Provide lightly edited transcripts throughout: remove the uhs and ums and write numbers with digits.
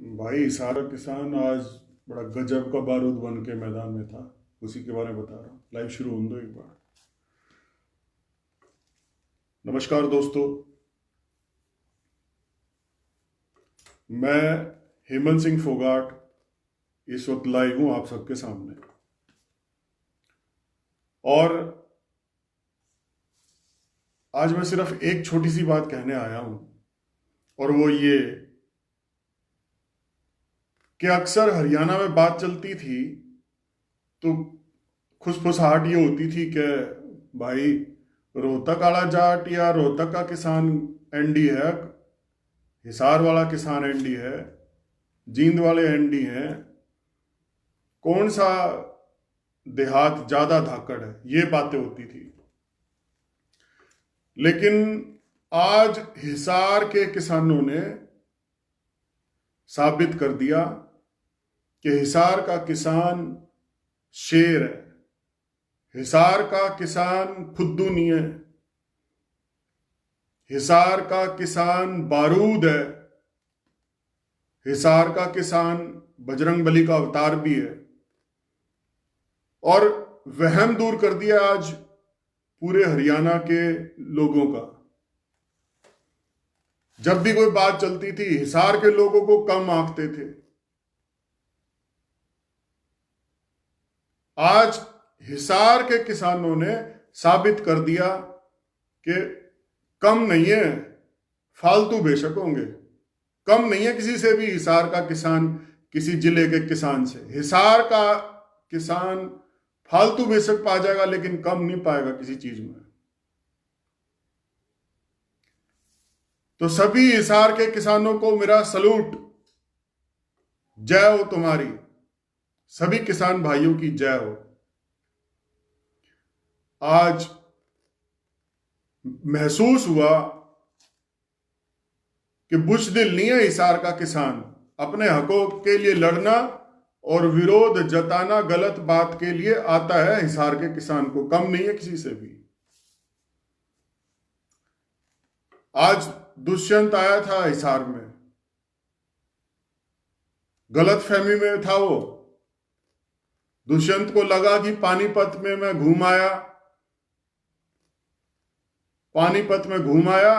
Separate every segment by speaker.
Speaker 1: भाई सारा किसान आज बड़ा गजब का बारूद बन के मैदान में था। उसी के बारे में बता रहा हूँ। लाइव शुरू होने दो एक बार। नमस्कार दोस्तों, मैं हेमंत सिंह फोगाट इस वक्त लाइव हूँ आप सबके सामने। और आज मैं सिर्फ एक छोटी सी बात कहने आया हूँ, और वो ये कि अक्सर हरियाणा में बात चलती थी तो खुसफुसाहट ये होती थी कि भाई रोहतक वाला जाट या रोहतक का किसान एनडी है, हिसार वाला किसान एनडी है, जींद वाले एनडी हैं, कौन सा देहात ज्यादा धाकड़ है, ये बातें होती थी। लेकिन आज हिसार के किसानों ने साबित कर दिया कि हिसार का किसान शेर है, हिसार का किसान फुद्दू नहीं है, हिसार का किसान बारूद है, हिसार का किसान बजरंग बली का अवतार भी है। और वहम दूर कर दिया आज पूरे हरियाणा के लोगों का। जब भी कोई बात चलती थी हिसार के लोगों को कम आंकते थे। आज हिसार के किसानों ने साबित कर दिया कि कम नहीं है, फालतू बेशक होंगे, कम नहीं है किसी से भी। हिसार का किसान किसी जिले के किसान से, हिसार का किसान फालतू बेशक पा जाएगा लेकिन कम नहीं पाएगा किसी चीज में। तो सभी हिसार के किसानों को मेरा सलूट, जय हो तुम्हारी। सभी किसान भाइयों की जय हो। आज महसूस हुआ कि बुज़दिल नहीं है हिसार का किसान। अपने हकों के लिए लड़ना और विरोध जताना गलत बात के लिए आता है हिसार के किसान को, कम नहीं है किसी से भी। आज दुष्यंत आया था हिसार में, गलत फहमी में था वो। दुष्यंत को लगा कि पानीपत में मैं घूम आया, पानीपत में घूम आया,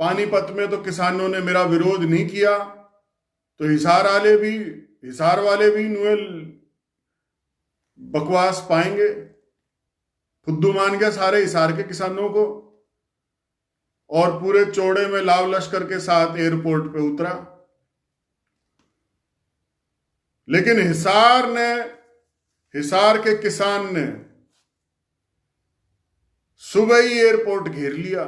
Speaker 1: पानीपत में तो किसानों ने मेरा विरोध नहीं किया, तो हिसार वाले भी नुएल बकवास पाएंगे। फुद्दू मान गया सारे हिसार के किसानों को और पूरे चौड़े में लाव लश्कर के साथ एयरपोर्ट पे उतरा। लेकिन हिसार के किसान ने सुबह ही एयरपोर्ट घेर लिया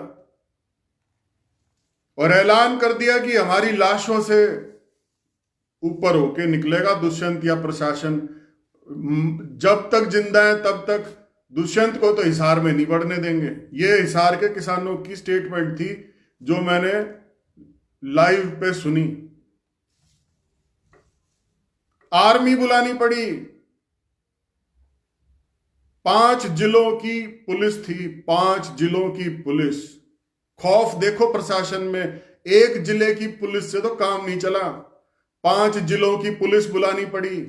Speaker 1: और ऐलान कर दिया कि हमारी लाशों से ऊपर होके निकलेगा दुष्यंत या प्रशासन। जब तक जिंदा है तब तक दुष्यंत को तो हिसार में नहीं बढ़ने देंगे। ये हिसार के किसानों की स्टेटमेंट थी जो मैंने लाइव पे सुनी। आर्मी बुलानी पड़ी। 5 जिलों की पुलिस थी, 5 जिलों की पुलिस। खौफ देखो प्रशासन में, एक जिले की पुलिस से तो काम नहीं चला। 5 जिलों की पुलिस बुलानी पड़ी,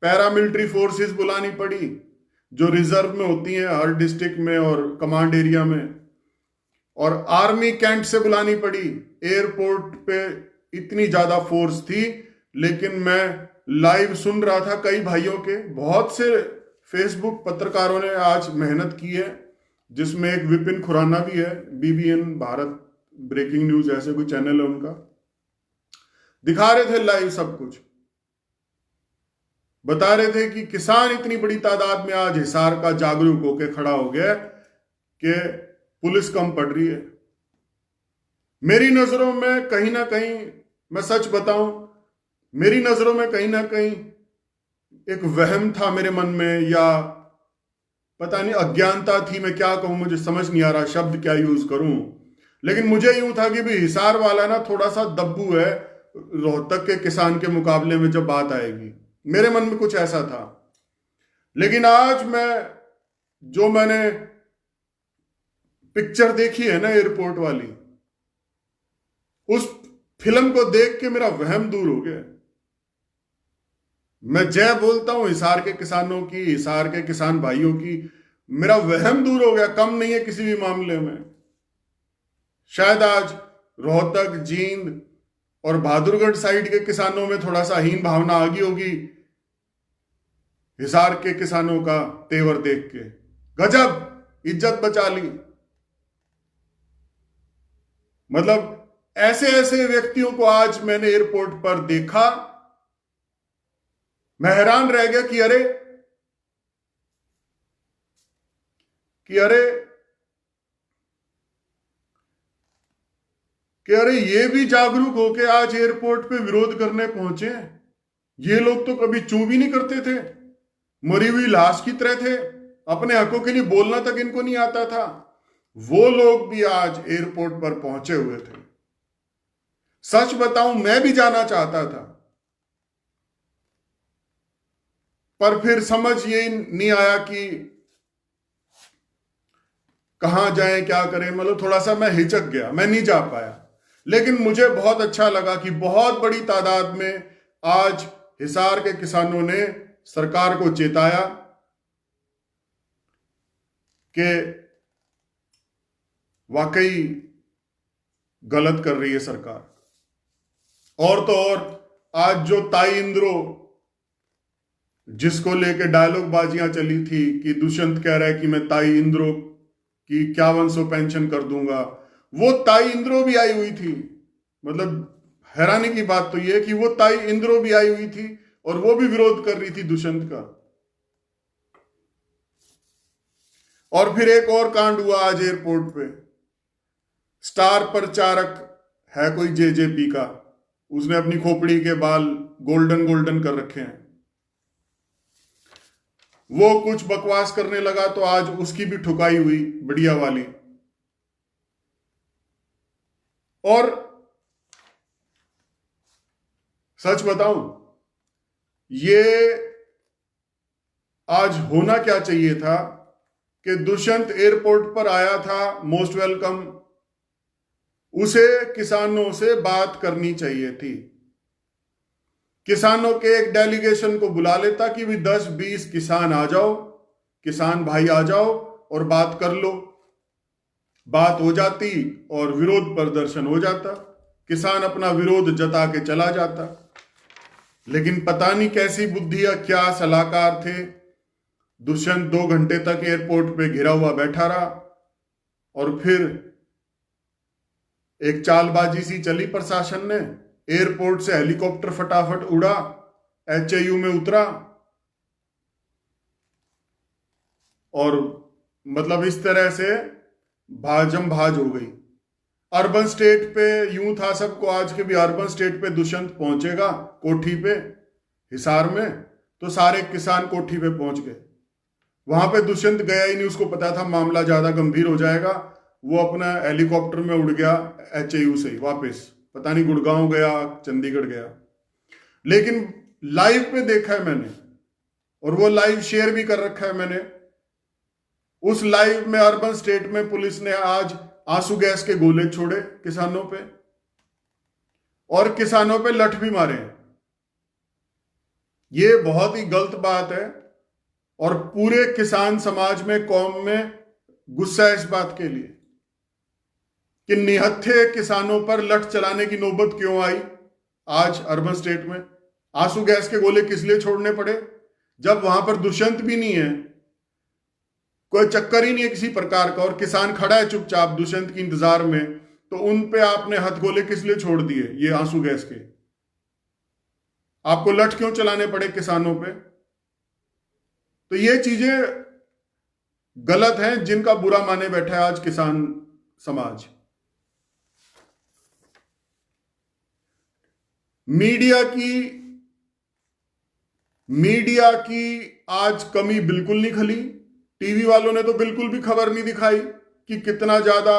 Speaker 1: पैरामिलिट्री फोर्सेस बुलानी पड़ी जो रिजर्व में होती हैं हर डिस्ट्रिक्ट में और कमांड एरिया में, और आर्मी कैंट से बुलानी पड़ी। एयरपोर्ट पे इतनी ज्यादा फोर्स थी। लेकिन मैं लाइव सुन रहा था कई भाइयों के, बहुत से फेसबुक पत्रकारों ने आज मेहनत की है, जिसमें एक विपिन खुराना भी है, बीबीएन भारत ब्रेकिंग न्यूज ऐसे कोई चैनल है उनका। दिखा रहे थे लाइव सब कुछ, बता रहे थे कि किसान इतनी बड़ी तादाद में आज हिसार का जागरूक होकर खड़ा हो गया कि पुलिस कम पड़ रही है। मेरी नजरों में कहीं ना कहीं, मैं सच बताऊं, मेरी नजरों में कहीं ना कहीं एक वहम था मेरे मन में, या पता नहीं अज्ञानता थी, मैं क्या कहूं, मुझे समझ नहीं आ रहा शब्द क्या यूज करूं। लेकिन मुझे यूं था कि भी हिसार वाला ना थोड़ा सा दब्बू है रोहतक के किसान के मुकाबले में जब बात आएगी। मेरे मन में कुछ ऐसा था। लेकिन आज मैंने पिक्चर देखी है ना एयरपोर्ट वाली, उस फिल्म को देख के मेरा वहम दूर हो गया। मैं जय बोलता हूं हिसार के किसानों की, हिसार के किसान भाइयों की, मेरा वहम दूर हो गया। कम नहीं है किसी भी मामले में। शायद आज रोहतक, जींद और बहादुरगढ़ साइड के किसानों में थोड़ा सा हीन भावना आ गई होगी हिसार के किसानों का तेवर देख के। गजब इज्जत बचा ली। मतलब ऐसे ऐसे व्यक्तियों को आज मैंने एयरपोर्ट पर देखा, मैं हैरान रह गया कि अरे ये भी जागरूक होके आज एयरपोर्ट पे विरोध करने पहुंचे हैं। ये लोग तो कभी चू भी नहीं करते थे, मरी हुई लाश की तरह थे, अपने हकों के लिए बोलना तक इनको नहीं आता था। वो लोग भी आज एयरपोर्ट पर पहुंचे हुए थे। सच बताऊं, मैं भी जाना चाहता था, पर फिर समझ ये नहीं आया कि कहां जाएं, क्या करें। मतलब थोड़ा सा मैं हिचक गया, मैं नहीं जा पाया। लेकिन मुझे बहुत अच्छा लगा कि बहुत बड़ी तादाद में आज हिसार के किसानों ने सरकार को चेताया कि वाकई गलत कर रही है सरकार। और तो और आज जो ताई इंद्रो, जिसको लेके डायलॉग बाजियां चली थी कि दुष्यंत कह रहा है कि मैं ताई इंद्रो की 5100 पेंशन कर दूंगा, वो ताई इंद्रो भी आई हुई थी। मतलब हैरानी की बात तो यह कि वो ताई इंद्रो भी आई हुई थी और वो भी विरोध कर रही थी दुष्यंत का। और फिर एक और कांड हुआ आज एयरपोर्ट पे। स्टार प्रचारक है कोई जेजेपी का, उसने अपनी खोपड़ी के बाल गोल्डन गोल्डन कर रखे हैं। वो कुछ बकवास करने लगा तो आज उसकी भी ठुकाई हुई बढ़िया वाली। और सच बताऊं, ये आज होना क्या चाहिए था कि दुष्यंत एयरपोर्ट पर आया था, मोस्ट वेलकम, उसे किसानों से बात करनी चाहिए थी। किसानों के एक डेलीगेशन को बुला लेता कि भी 10-20 किसान आ जाओ, किसान भाई आ जाओ और बात कर लो। बात हो जाती और विरोध प्रदर्शन हो जाता, किसान अपना विरोध जता के चला जाता। लेकिन पता नहीं कैसी बुद्धि या क्या सलाहकार थे, दुष्यंत 2 घंटे तक एयरपोर्ट पे घिरा हुआ बैठा रहा। और फिर एक चालबाजी सी चली प्रशासन ने, एयरपोर्ट से हेलीकॉप्टर फटाफट उड़ा, एचएयू में उतरा और मतलब इस तरह से भाजम भाज हो गई। अर्बन स्टेट पे यूं था सबको आज के भी अर्बन स्टेट पे दुष्यंत पहुंचेगा कोठी पे हिसार में, तो सारे किसान कोठी पे पहुंच गए। वहां पे दुष्यंत गया ही नहीं, उसको पता था मामला ज्यादा गंभीर हो जाएगा। वो अपना हेलीकॉप्टर में उड़ गया एचएयू से ही वापस, पता नहीं गुड़गांव गया, चंडीगढ़ गया। लेकिन लाइव पे देखा है मैंने, और वो लाइव शेयर भी कर रखा है मैंने। उस लाइव में अर्बन स्टेट में पुलिस ने आज आंसू गैस के गोले छोड़े किसानों पे और किसानों पे लठ भी मारे। ये बहुत ही गलत बात है और पूरे किसान समाज में, कौम में गुस्सा है इस बात के लिए कि निहत्थे किसानों पर लठ चलाने की नौबत क्यों आई आज अर्बन स्टेट में। आंसू गैस के गोले किस लिए छोड़ने पड़े जब वहां पर दुष्यंत भी नहीं है, कोई चक्कर ही नहीं है किसी प्रकार का, और किसान खड़ा है चुपचाप दुष्यंत के इंतजार में, तो उन पे आपने हथगोले किस लिए छोड़ दिए ये आंसू गैस के? आपको लठ क्यों चलाने पड़े किसानों पे? तो ये चीजें गलत हैं जिनका बुरा माने बैठा है आज किसान समाज। मीडिया की आज कमी बिल्कुल नहीं खली। टीवी वालों ने तो बिल्कुल भी खबर नहीं दिखाई कि कितना ज्यादा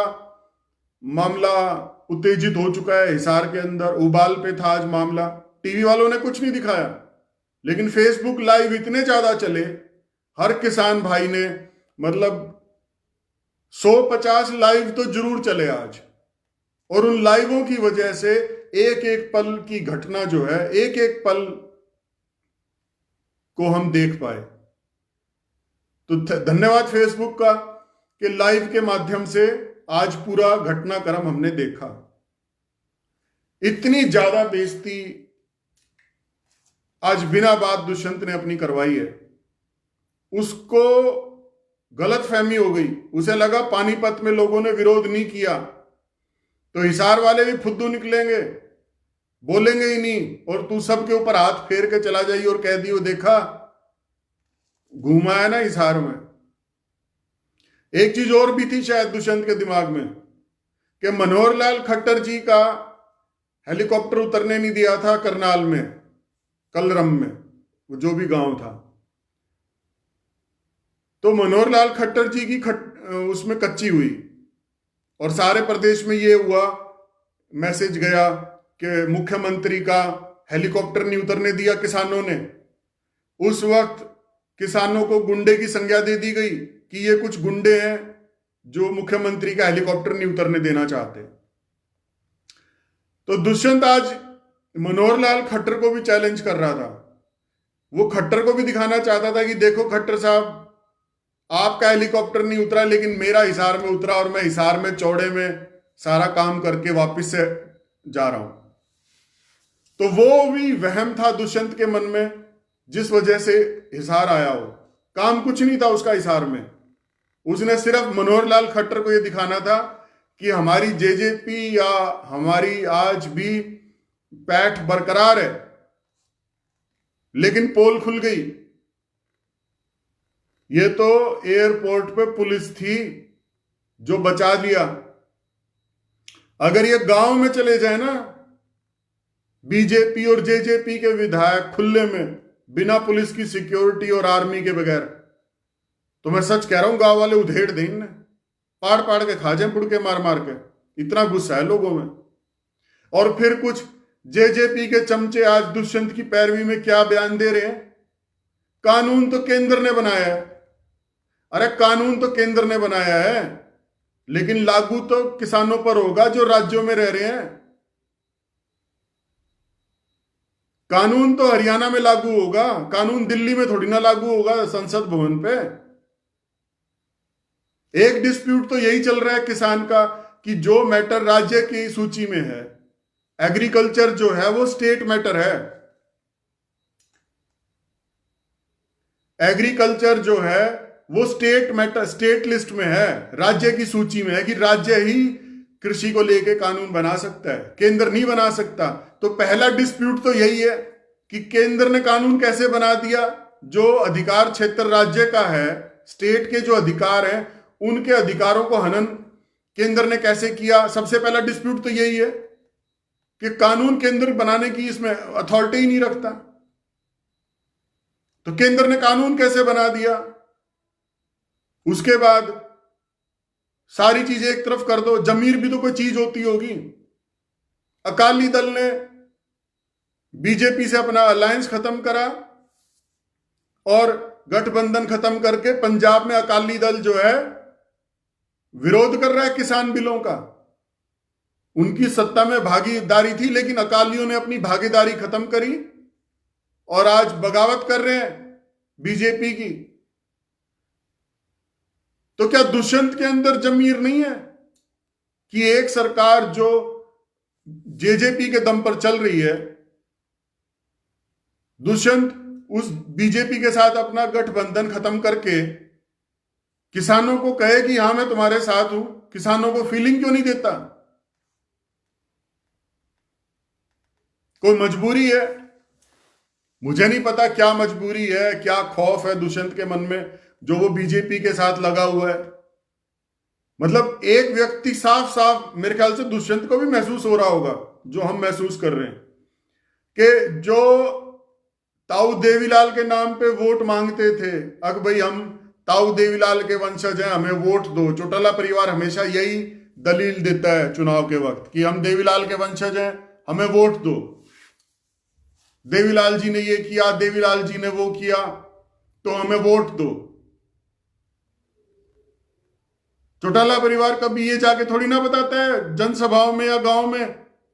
Speaker 1: मामला उत्तेजित हो चुका है हिसार के अंदर। उबाल पे था आज मामला, टीवी वालों ने कुछ नहीं दिखाया। लेकिन फेसबुक लाइव इतने ज्यादा चले, हर किसान भाई ने मतलब 150 लाइव तो जरूर चले आज, और उन लाइवों की वजह से एक एक पल की घटना जो है, एक एक पल को हम देख पाए। तो धन्यवाद फेसबुक का कि लाइव के माध्यम से आज पूरा घटनाक्रम हमने देखा। इतनी ज्यादा बेइज्जती आज बिना बात दुष्यंत ने अपनी करवाई है। उसको गलतफहमी हो गई, उसे लगा पानीपत में लोगों ने विरोध नहीं किया तो हिसार वाले भी फुद्दू निकलेंगे, बोलेंगे ही नहीं, और तू सबके ऊपर हाथ फेर के चला जाइए और कह दियो देखा घुमाया ना हिसार में। एक चीज और भी थी शायद दुष्यंत के दिमाग में कि मनोहर लाल खट्टर जी का हेलीकॉप्टर उतरने नहीं दिया था करनाल में, कलरम में, वो जो भी गांव था। तो मनोहर लाल खट्टर जी की उसमें कच्ची हुई और सारे प्रदेश में ये हुआ, मैसेज गया कि मुख्यमंत्री का हेलीकॉप्टर नहीं उतरने दिया किसानों ने। उस वक्त किसानों को गुंडे की संज्ञा दे दी गई कि ये कुछ गुंडे हैं जो मुख्यमंत्री का हेलीकॉप्टर नहीं उतरने देना चाहते। तो दुष्यंत आज मनोहर लाल खट्टर को भी चैलेंज कर रहा था। वो खट्टर को भी दिखाना चाहता था कि देखो खट्टर साहब, आपका हेलीकॉप्टर नहीं उतरा लेकिन मेरा हिसार में उतरा और मैं हिसार में चौड़े में सारा काम करके वापस से जा रहा हूं। तो वो भी वहम था दुष्यंत के मन में, जिस वजह से हिसार आया हो। काम कुछ नहीं था उसका हिसार में, उसने सिर्फ मनोहर लाल खट्टर को यह दिखाना था कि हमारी जेजेपी या हमारी आज भी पैठ बरकरार है। लेकिन पोल खुल गई। ये तो एयरपोर्ट पे पुलिस थी जो बचा लिया। अगर ये गांव में चले जाए ना, बीजेपी और जेजेपी के विधायक खुले में बिना पुलिस की सिक्योरिटी और आर्मी के बगैर, तो मैं सच कह रहा हूं गांव वाले उधेड़ दें इन्हें, पाड़ पाड़ के खा जाए पुड़के मार मार के। इतना गुस्सा है लोगों में। और फिर कुछ जेजेपी के चमचे आज दुष्यंत की पैरवी में क्या बयान दे रहे हैं, कानून तो केंद्र ने बनाया है। अरे कानून तो केंद्र ने बनाया है, लेकिन लागू तो किसानों पर होगा जो राज्यों में रह रहे हैं। कानून तो हरियाणा में लागू होगा, कानून दिल्ली में थोड़ी ना लागू होगा संसद भवन पे। एक डिस्प्यूट तो यही चल रहा है किसान का कि जो मैटर राज्य की सूची में है, एग्रीकल्चर जो है वो स्टेट मैटर है। एग्रीकल्चर जो है वो स्टेट मैटर, स्टेट लिस्ट में है, राज्य की सूची में है कि राज्य ही कृषि को लेके कानून बना सकता है, केंद्र नहीं बना सकता। तो पहला डिस्प्यूट तो यही है कि केंद्र ने कानून कैसे बना दिया, जो अधिकार क्षेत्र राज्य का है, स्टेट के जो अधिकार हैं उनके अधिकारों को हनन केंद्र ने कैसे किया। सबसे पहला डिस्प्यूट तो यही है कि कानून केंद्र बनाने की इसमें अथॉरिटी ही नहीं रखता, तो केंद्र ने कानून कैसे बना दिया। उसके बाद सारी चीजें एक तरफ कर दो, जमीर भी तो कोई चीज होती होगी। अकाली दल ने बीजेपी से अपना अलायंस खत्म करा और गठबंधन खत्म करके पंजाब में अकाली दल जो है विरोध कर रहा है किसान बिलों का। उनकी सत्ता में भागीदारी थी, लेकिन अकालियों ने अपनी भागीदारी खत्म करी और आज बगावत कर रहे हैं बीजेपी की। तो क्या दुष्यंत के अंदर जमीर नहीं है कि एक सरकार जो जेजेपी के दम पर चल रही है, दुष्यंत उस बीजेपी के साथ अपना गठबंधन खत्म करके किसानों को कहे कि हां मैं तुम्हारे साथ हूं। किसानों को फीलिंग क्यों नहीं देता? कोई मजबूरी है, मुझे नहीं पता क्या मजबूरी है, क्या खौफ है दुष्यंत के मन में जो वो बीजेपी के साथ लगा हुआ है। मतलब एक व्यक्ति साफ साफ, मेरे ख्याल से दुष्यंत को भी महसूस हो रहा होगा जो हम महसूस कर रहे हैं, कि जो ताऊ देवीलाल के नाम पे वोट मांगते थे, अगर भाई हम ताऊ देवीलाल के वंशज हैं, हमें वोट दो। चौटाला परिवार हमेशा यही दलील देता है चुनाव के वक्त कि हम देवीलाल के वंशज हैं, हमें वोट दो। देवीलाल जी ने ये किया, देवीलाल जी ने वो किया, तो हमें वोट दो। चौटाला परिवार कभी ये जाके थोड़ी ना बताता है जनसभाओं में या गांव में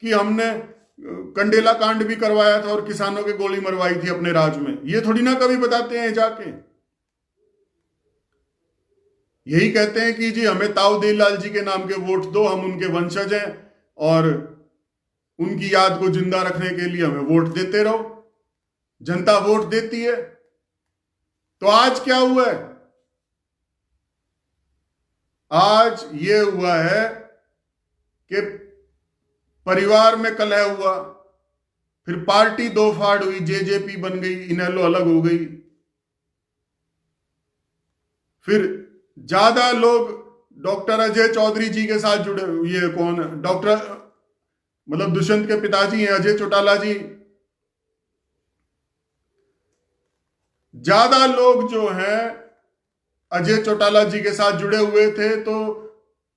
Speaker 1: कि हमने कंडेला कांड भी करवाया था और किसानों के गोली मरवाई थी अपने राज्य में। ये थोड़ी ना कभी बताते हैं जाके। यही कहते हैं कि जी हमें ताऊ देवीलाल जी के नाम के वोट दो, हम उनके वंशज हैं और उनकी याद को जिंदा रखने के लिए हमें वोट देते रहो। जनता वोट देती है। तो आज क्या हुआ है? आज ये हुआ है कि परिवार में कलह हुआ, फिर पार्टी दो फाड़ हुई, जेजेपी बन गई, इनेलो अलग हो गई। फिर ज्यादा लोग डॉक्टर अजय चौधरी जी के साथ जुड़े। ये कौन है? डॉक्टर मतलब दुष्यंत के पिताजी हैं अजय चौटाला जी। ज्यादा लोग जो हैं अजय चौटाला जी के साथ जुड़े हुए थे, तो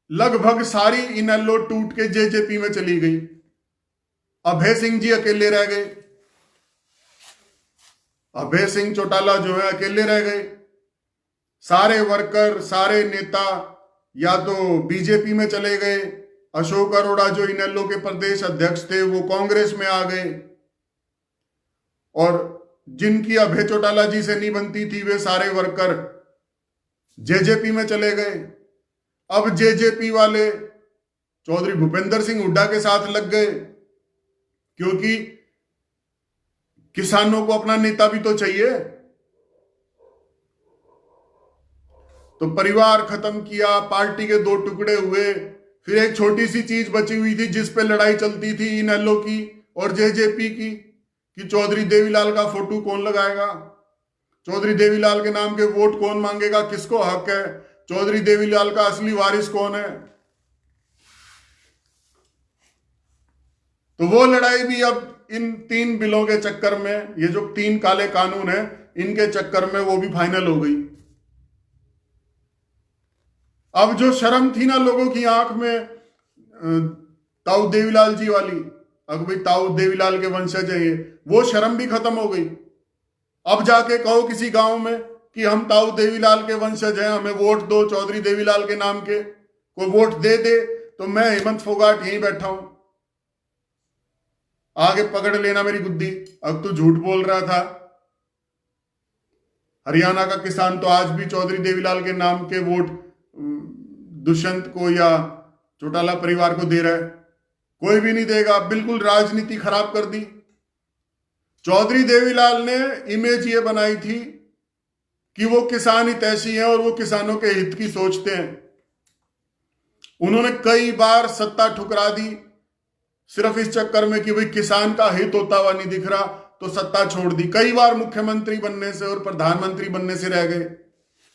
Speaker 1: लगभग सारी इनेलो टूट के जेजेपी में चली गई। अभय सिंह जी अकेले रह गए। अभय सिंह चौटाला जो है अकेले रह गए। सारे वर्कर, सारे नेता या तो बीजेपी में चले गए। अशोक अरोड़ा जो इनेलो के प्रदेश अध्यक्ष थे वो कांग्रेस में आ गए, और जिनकी अभय चौटाला जी से नहीं बनती थी वे सारे वर्कर जेजेपी में चले गए। अब जेजेपी वाले चौधरी भूपेंद्र सिंह हुड्डा के साथ लग गए, क्योंकि किसानों को अपना नेता भी तो चाहिए। तो परिवार खत्म किया, पार्टी के दो टुकड़े हुए। फिर एक छोटी सी चीज बची हुई थी जिस पे लड़ाई चलती थी इनेलो की और जेजेपी की, कि चौधरी देवीलाल का फोटो कौन लगाएगा, चौधरी देवीलाल के नाम के वोट कौन मांगेगा, किसको हक है, चौधरी देवीलाल का असली वारिस कौन है। तो वो लड़ाई भी अब इन 3 बिलों के चक्कर में, ये जो 3 काले कानून है इनके चक्कर में वो भी फाइनल हो गई। अब जो शर्म थी ना लोगों की आंख में ताऊ देवीलाल जी वाली, अब भाई ताऊ देवीलाल के वंशज है ये, वो शर्म भी खत्म हो गई। अब जाके कहो किसी गांव में कि हम ताऊ देवीलाल के वंशज हैं, हमें वोट दो चौधरी देवीलाल के नाम के, कोई वोट दे दे तो मैं हेमंत फोगाट यहीं बैठा हूं, आगे पकड़ लेना मेरी गुद्दी। अब तू झूठ बोल रहा था। हरियाणा का किसान तो आज भी चौधरी देवीलाल के नाम के वोट दुष्यंत को या चौटाला परिवार को दे रहा है। कोई भी नहीं देगा। बिल्कुल राजनीति खराब कर दी। चौधरी देवीलाल ने इमेज ये बनाई थी कि वो किसान हितैषी हैं और वो किसानों के हित की सोचते हैं। उन्होंने कई बार सत्ता ठुकरा दी सिर्फ इस चक्कर में कि भाई किसान का हित होता हुआ नहीं दिख रहा तो सत्ता छोड़ दी। कई बार मुख्यमंत्री बनने से और प्रधानमंत्री बनने से रह गए।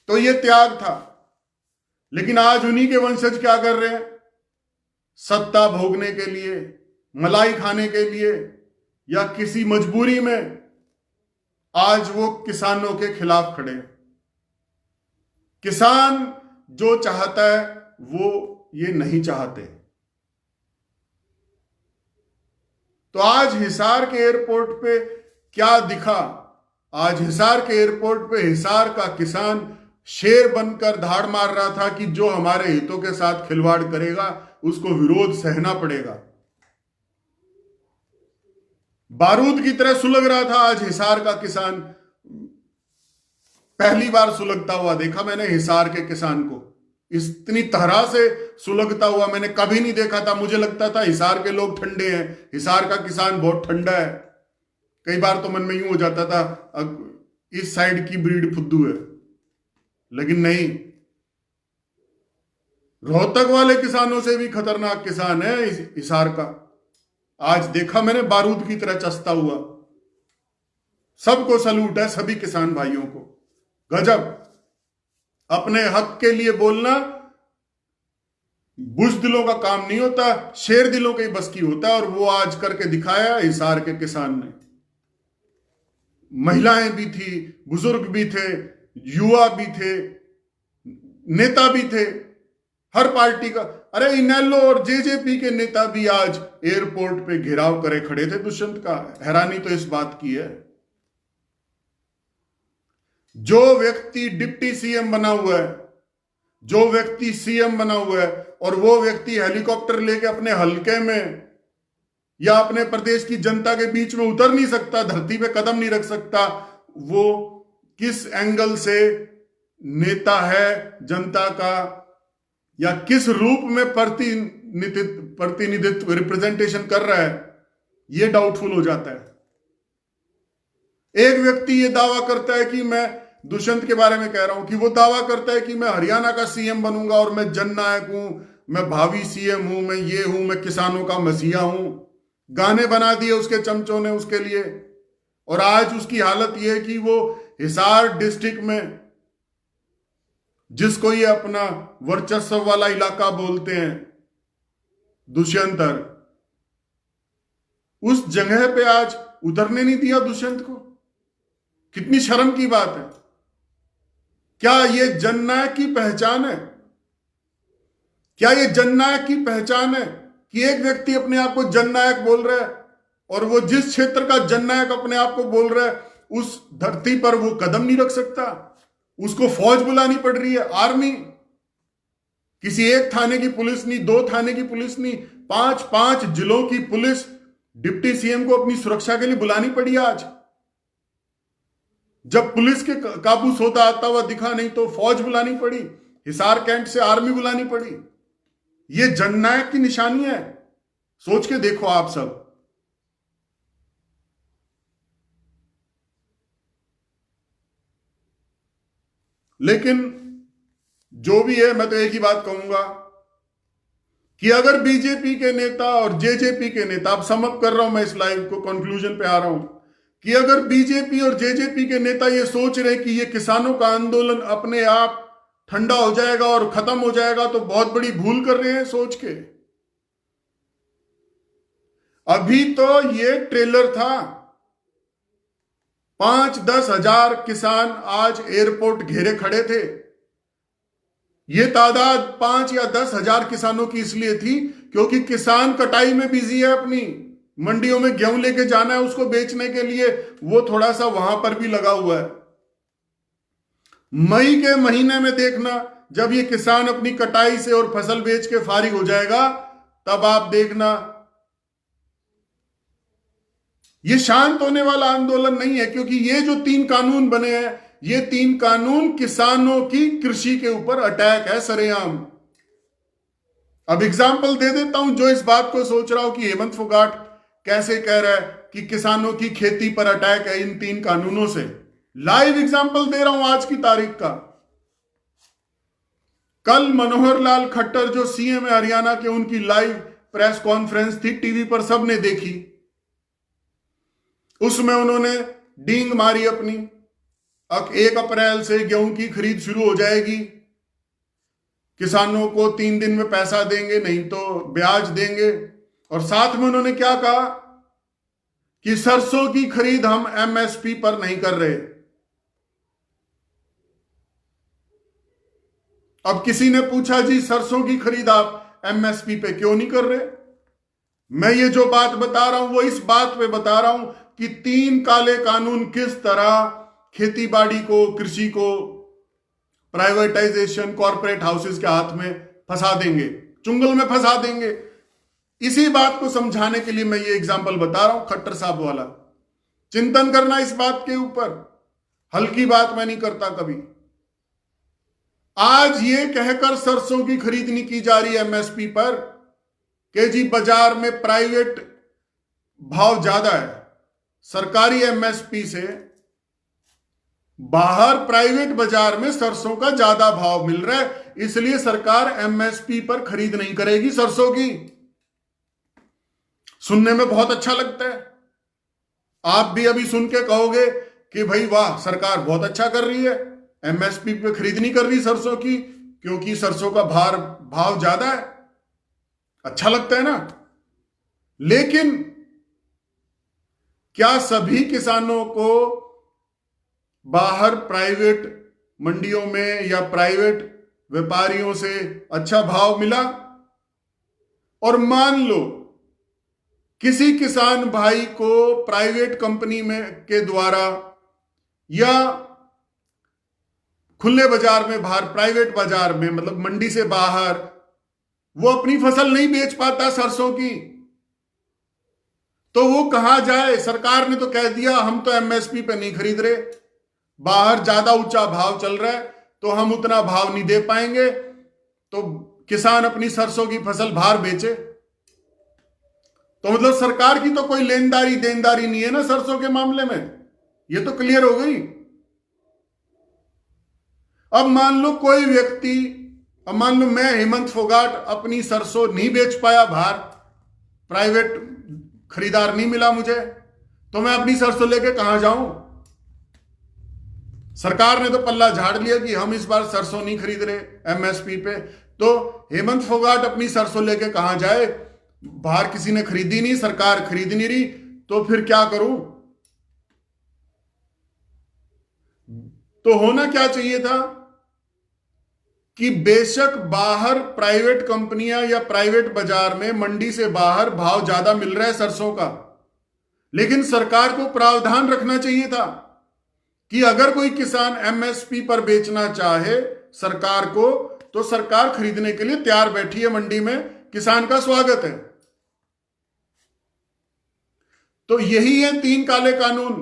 Speaker 1: तो ये त्याग था। लेकिन आज उन्हीं के वंशज क्या कर रहे हैं? सत्ता भोगने के लिए, मलाई खाने के लिए या किसी मजबूरी में आज वो किसानों के खिलाफ खड़े हैं। किसान जो चाहता है वो ये नहीं चाहते। तो आज हिसार के एयरपोर्ट पे क्या दिखा? आज हिसार के एयरपोर्ट पे हिसार का किसान शेर बनकर धाड़ मार रहा था कि जो हमारे हितों के साथ खिलवाड़ करेगा उसको विरोध सहना पड़ेगा। बारूद की तरह सुलग रहा था आज हिसार का किसान। पहली बार सुलगता हुआ देखा मैंने हिसार के किसान को। इतनी तरह से सुलगता हुआ मैंने कभी नहीं देखा था। मुझे लगता था हिसार के लोग ठंडे हैं, हिसार का किसान बहुत ठंडा है। कई बार तो मन में यूं हो जाता था इस साइड की ब्रीड फुद्दू है, लेकिन नहीं, रोहतक वाले किसानों से भी खतरनाक किसान है हिसार का। आज देखा मैंने बारूद की तरह चसता हुआ। सबको सलूट है, सभी किसान भाइयों को। गजब। अपने हक के लिए बोलना बुज़दिलों का काम नहीं होता, शेर दिलों के ही बस की होता है। और वो आज करके दिखाया हिसार के किसान ने। महिलाएं भी थी, बुजुर्ग भी थे, युवा भी थे, नेता भी थे, हर पार्टी का। अरे इनेलो और जेजेपी के नेता भी आज एयरपोर्ट पे घेराव करे खड़े थे दुष्यंत का। हैरानी तो इस बात की है, जो व्यक्ति डिप्टी सीएम बना हुआ है, जो व्यक्ति सीएम बना हुआ है, और वो व्यक्ति हेलीकॉप्टर लेके अपने हलके में या अपने प्रदेश की जनता के बीच में उतर नहीं सकता, धरती पे कदम नहीं रख सकता, वो किस एंगल से नेता है जनता का, या किस रूप में प्रतिनिधित्व रिप्रेजेंटेशन कर रहा है, ये डाउटफुल हो जाता है। एक व्यक्ति ये दावा करता है कि मैं दुष्यंत के बारे में कह रहा हूं कि वो दावा करता है कि मैं हरियाणा का सीएम बनूंगा और मैं जननायक हूं, मैं भावी सीएम हूं, मैं ये हूं, मैं किसानों का मसीहा हूं। गाने बना दिए उसके चमचों ने उसके लिए, और आज उसकी हालत ये है कि वो हिसार डिस्ट्रिक्ट में, जिसको ये अपना वर्चस्व वाला इलाका बोलते हैं दुष्यंतर, उस जगह पे आज उतरने नहीं दिया दुष्यंत को। कितनी शर्म की बात है। क्या ये जननायक की पहचान है? क्या ये जननायक की पहचान है कि एक व्यक्ति अपने आप को जननायक बोल रहा है, और वो जिस क्षेत्र का जननायक अपने आप को बोल रहा है उस धरती पर वो कदम नहीं रख सकता, उसको फौज बुलानी पड़ रही है, आर्मी। किसी एक थाने की पुलिस नहीं, दो थाने की पुलिस नहीं, 5 जिलों की पुलिस डिप्टी सीएम को अपनी सुरक्षा के लिए बुलानी पड़ी आज। जब पुलिस के काबू सोता आता हुआ दिखा नहीं तो फौज बुलानी पड़ी, हिसार कैंट से आर्मी बुलानी पड़ी। ये जननायक की निशानी है, सोच के देखो आप सब। लेकिन जो भी है, मैं तो एक ही बात कहूंगा कि अगर बीजेपी के नेता और जेजेपी के नेता, अब सम अप कर रहा हूं मैं इस लाइव को, कंक्लूजन पे आ रहा हूं, कि अगर बीजेपी और जेजेपी के नेता ये सोच रहे कि ये किसानों का आंदोलन अपने आप ठंडा हो जाएगा और खत्म हो जाएगा, तो बहुत बड़ी भूल कर रहे हैं सोच के। अभी तो ये ट्रेलर था। 5-10 हजार किसान आज एयरपोर्ट घेरे खड़े थे। ये तादाद 5 या 10 हजार किसानों की इसलिए थी क्योंकि किसान कटाई में बिजी है, अपनी मंडियों में गेहूं लेके जाना है उसको बेचने के लिए, वो थोड़ा सा वहां पर भी लगा हुआ है। मई के महीने में देखना, जब ये किसान अपनी कटाई से और फसल बेच के फारिग हो जाएगा, तब आप देखना। ये शांत होने वाला आंदोलन नहीं है, क्योंकि ये जो 3 कानून बने हैं, ये 3 कानून किसानों की कृषि के ऊपर अटैक है सरेआम। अब एग्जाम्पल दे देता हूं जो इस बात को सोच रहा हो कि हेमंत फोगाट कैसे कह रहा है कि किसानों की खेती पर अटैक है इन 3 कानूनों से। लाइव एग्जाम्पल दे रहा हूं आज की तारीख का। कल मनोहर लाल खट्टर जो सीएम है हरियाणा के, उनकी लाइव प्रेस कॉन्फ्रेंस थी, टीवी पर सबने देखी। उसमें उन्होंने डींग मारी अपनी, 1 अप्रैल से गेहूं की खरीद शुरू हो जाएगी, किसानों को 3 दिन में पैसा देंगे, नहीं तो ब्याज देंगे। और साथ में उन्होंने क्या कहा कि सरसों की खरीद हम एमएसपी पर नहीं कर रहे। अब किसी ने पूछा जी सरसों की खरीद आप एमएसपी पे क्यों नहीं कर रहे? मैं ये जो बात बता रहा हूं वो इस बात पे बता रहा हूं कि 3 काले कानून किस तरह खेतीबाड़ी को, कृषि को प्राइवेटाइजेशन, कॉर्पोरेट हाउसेस के हाथ में फंसा देंगे, चुंगल में फंसा देंगे। इसी बात को समझाने के लिए मैं ये एग्जाम्पल बता रहा हूं, खट्टर साहब वाला। चिंतन करना इस बात के ऊपर, हल्की बात मैं नहीं करता कभी। आज ये कहकर सरसों की खरीद नहीं की जा रही है एमएसपी पर कि जी बाजार में प्राइवेट भाव ज्यादा है, सरकारी एमएसपी से बाहर प्राइवेट बाजार में सरसों का ज्यादा भाव मिल रहा है, इसलिए सरकार एमएसपी पर खरीद नहीं करेगी सरसों की। सुनने में बहुत अच्छा लगता है, आप भी अभी सुन के कहोगे कि भाई वाह सरकार बहुत अच्छा कर रही है, एमएसपी पे खरीद नहीं कर रही सरसों की क्योंकि सरसों का भाव ज्यादा है। अच्छा लगता है ना। लेकिन क्या सभी किसानों को बाहर प्राइवेट मंडियों में या प्राइवेट व्यापारियों से अच्छा भाव मिला? और मान लो किसी किसान भाई को प्राइवेट कंपनी में के द्वारा या खुले बाजार में, बाहर प्राइवेट बाजार में, मतलब मंडी से बाहर वो अपनी फसल नहीं बेच पाता सरसों की, तो वो कहां जाए? सरकार ने तो कह दिया हम तो एमएसपी पे नहीं खरीद रहे, बाहर ज्यादा ऊंचा भाव चल रहा है तो हम उतना भाव नहीं दे पाएंगे, तो किसान अपनी सरसों की फसल बाहर बेचे। तो मतलब सरकार की तो कोई लेनदारी देनदारी नहीं है ना सरसों के मामले में, ये तो क्लियर हो गई। अब मान लो कोई व्यक्ति, अब मान लो मैं हेमंत फोगाट अपनी सरसों नहीं बेच पाया बाहर, प्राइवेट खरीदार नहीं मिला मुझे, तो मैं अपनी सरसों लेके कहां जाऊं? सरकार ने तो पल्ला झाड़ लिया कि हम इस बार सरसों नहीं खरीद रहे एमएसपी पे, तो हेमंत फोगाट अपनी सरसों लेके कहां जाए? बाहर किसी ने खरीदी नहीं, सरकार खरीद नहीं रही, तो फिर क्या करूं? तो होना क्या चाहिए था कि बेशक बाहर प्राइवेट कंपनियां या प्राइवेट बाजार में मंडी से बाहर भाव ज्यादा मिल रहा है सरसों का, लेकिन सरकार को प्रावधान रखना चाहिए था कि अगर कोई किसान एमएसपी पर बेचना चाहे सरकार को, तो सरकार खरीदने के लिए तैयार बैठी है मंडी में, किसान का स्वागत है। तो यही है 3 काले कानून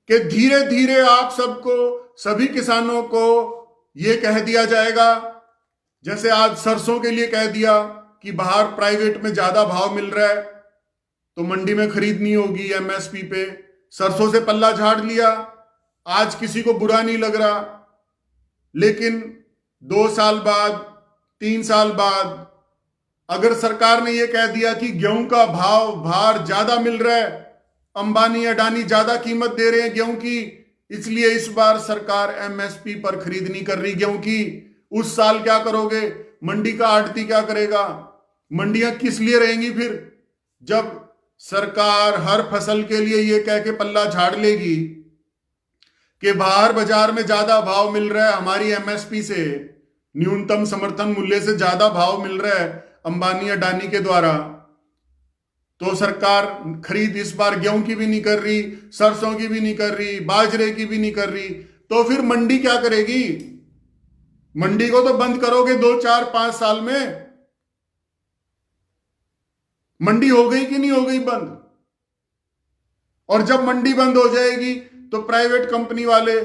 Speaker 1: कि धीरे धीरे आप सबको, सभी किसानों को यह कह दिया जाएगा, जैसे आज सरसों के लिए कह दिया कि बाहर प्राइवेट में ज्यादा भाव मिल रहा है तो मंडी में खरीदनी होगी एमएसपी पे, सरसों से पल्ला झाड़ लिया। आज किसी को बुरा नहीं लग रहा, लेकिन 2 साल बाद, 3 साल बाद अगर सरकार ने यह कह दिया कि गेहूं का भाव बाहर ज्यादा मिल रहा है, अंबानी अडानी ज्यादा कीमत दे रहे हैं गेहूं की, इसलिए इस बार सरकार एमएसपी पर खरीद नहीं कर रही गेहूं की, उस साल क्या करोगे? मंडी का आड़ती क्या करेगा? मंडियां किस लिए रहेंगी फिर, जब सरकार हर फसल के लिए यह कह के पल्ला झाड़ लेगी कि बाहर बाजार में ज्यादा भाव मिल रहा है, हमारी एमएसपी से, न्यूनतम समर्थन मूल्य से ज्यादा भाव मिल रहा है अंबानी अडानी के द्वारा, तो सरकार खरीद इस बार गेहूं की भी नहीं कर रही, सरसों की भी नहीं कर रही, बाजरे की भी नहीं कर रही, तो फिर मंडी क्या करेगी? मंडी को तो बंद करोगे 2, 4, 5 साल में। मंडी हो गई कि नहीं हो गई बंद? और जब मंडी बंद हो जाएगी तो प्राइवेट कंपनी वाले